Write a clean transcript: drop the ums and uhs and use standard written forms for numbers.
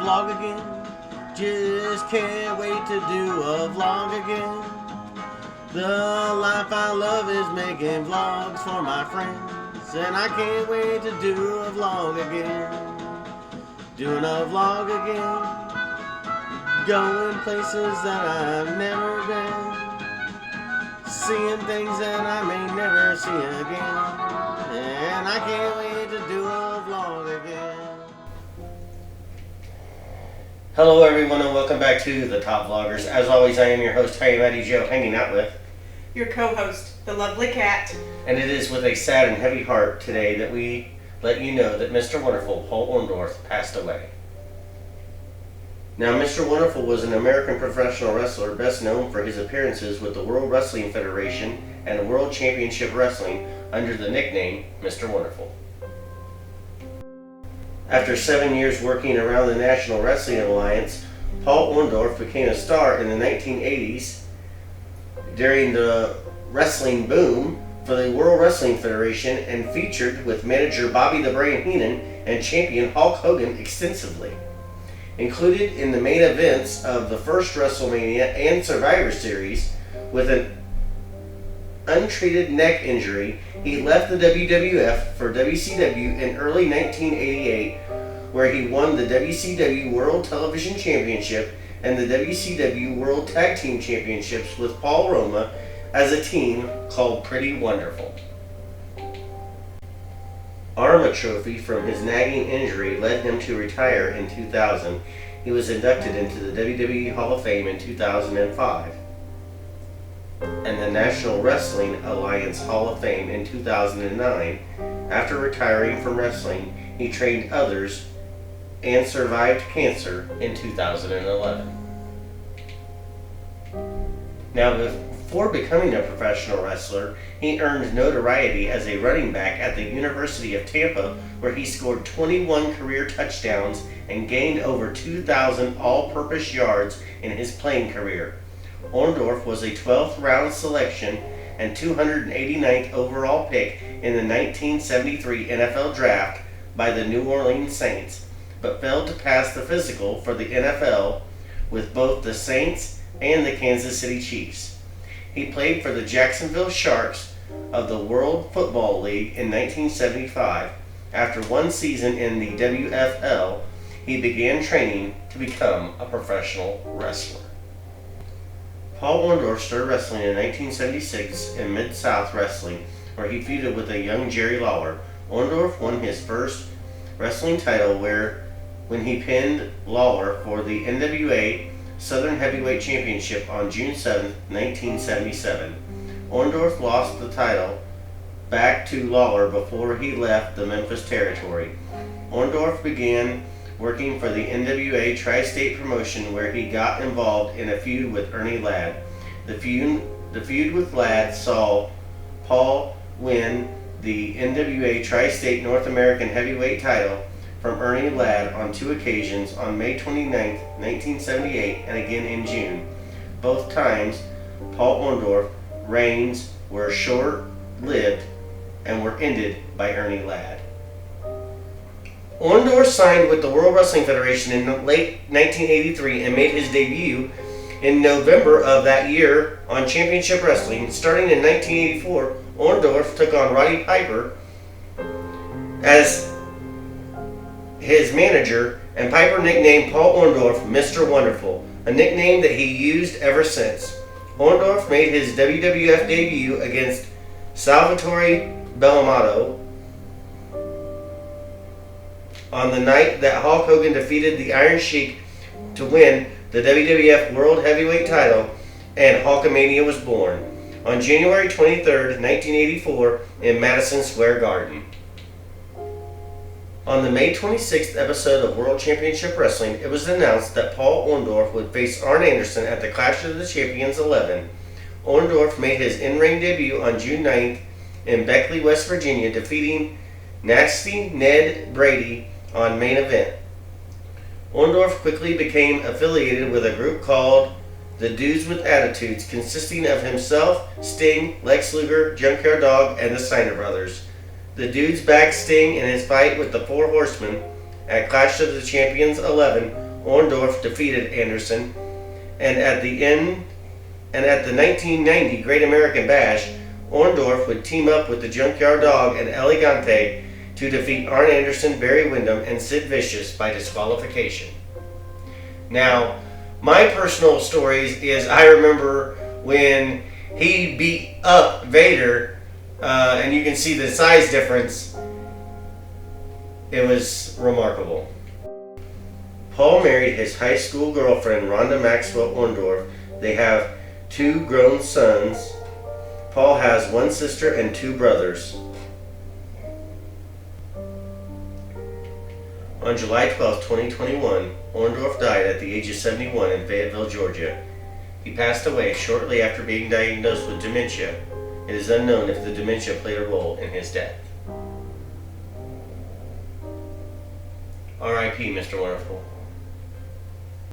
vlog again. Just can't wait to do a vlog again. The life I love is making vlogs for my friends, and I can't wait to do a vlog again. Doing a vlog again. Going places that I've never been. Seeing things that I may never see again. And I can't wait to do a vlog again. Hello everyone and welcome back to The Top Vloggers. As always, I am your host, Matty Joe, hanging out with your co-host, the lovely Cat. And it is with a sad and heavy heart today that we let you know that Mr. Wonderful, Paul Orndorff, passed away. Now, Mr. Wonderful was an American professional wrestler best known for his appearances with the World Wrestling Federation and World Championship Wrestling under the nickname Mr. Wonderful. After 7 years working around the National Wrestling Alliance, Paul Orndorff became a star in the 1980s during the wrestling boom for the World Wrestling Federation and featured with manager Bobby the Brain Heenan and champion Hulk Hogan extensively. Included in the main events of the first WrestleMania and Survivor Series, with an untreated neck injury, he left the WWF for WCW in early 1988, where he won the WCW World Television Championship and the WCW World Tag Team Championships with Paul Roma as a team called Pretty Wonderful. Arma trophy from his nagging injury led him to retire in 2000. He was inducted into the WWE Hall of Fame in 2005 and the National Wrestling Alliance Hall of Fame in 2009. After retiring from wrestling, he trained others and survived cancer in 2011. Now, before becoming a professional wrestler, he earned notoriety as a running back at the University of Tampa, where he scored 21 career touchdowns and gained over 2,000 all-purpose yards in his playing career. Orndorff was a 12th round selection and 289th overall pick in the 1973 NFL Draft by the New Orleans Saints, but failed to pass the physical for the NFL with both the Saints and the Kansas City Chiefs. He played for the Jacksonville Sharks of the World Football League in 1975. After one season in the WFL, he began training to become a professional wrestler. Paul Orndorff started wrestling in 1976 in Mid-South Wrestling, where he feuded with a young Jerry Lawler. Orndorff won his first wrestling title when he pinned Lawler for the NWA Southern Heavyweight Championship on June 7, 1977. Orndorff lost the title back to Lawler before he left the Memphis territory. Orndorff began working for the NWA Tri-State promotion, where he got involved in a feud with Ernie Ladd. The feud with Ladd saw Paul win the NWA Tri-State North American Heavyweight title from Ernie Ladd on two occasions, on May 29, 1978 and again in June. Both times, Paul Orndorff reigns were short-lived and were ended by Ernie Ladd. Orndorff signed with the World Wrestling Federation in late 1983 and made his debut in November of that year on Championship Wrestling. Starting in 1984, Orndorff took on Roddy Piper as his manager, and Piper nicknamed Paul Orndorff Mr. Wonderful, a nickname that he used ever since. Orndorff made his WWF debut against Salvatore Bellomato on the night that Hulk Hogan defeated the Iron Sheik to win the WWF World Heavyweight title, and Hulkamania was born on January 23, 1984 in Madison Square Garden. On the May 26th episode of World Championship Wrestling, it was announced that Paul Orndorff would face Arn Anderson at the Clash of the Champions 11. Orndorff made his in-ring debut on June 9th in Beckley, West Virginia, defeating Nasty Ned Brady on main event. Orndorff quickly became affiliated with a group called the Dudes with Attitudes, consisting of himself, Sting, Lex Luger, Junkyard Dog, and the Steiner Brothers. The Dudes backed Sting in his fight with the Four Horsemen at Clash of the Champions 11. Orndorff defeated Anderson, and at the 1990 Great American Bash, Orndorff would team up with the Junkyard Dog and Elegante to defeat Arn Anderson, Barry Windham, and Sid Vicious by disqualification. Now, my personal stories is I remember when he beat up Vader, and you can see the size difference. It was remarkable. Paul married his high school girlfriend, Rhonda Maxwell Orndorff. They have 2 grown sons. Paul has 1 sister and 2 brothers. On July 12, 2021, Orndorff died at the age of 71 in Fayetteville, Georgia. He passed away shortly after being diagnosed with dementia. It is unknown if the dementia played a role in his death. R.I.P. Mr. Wonderful.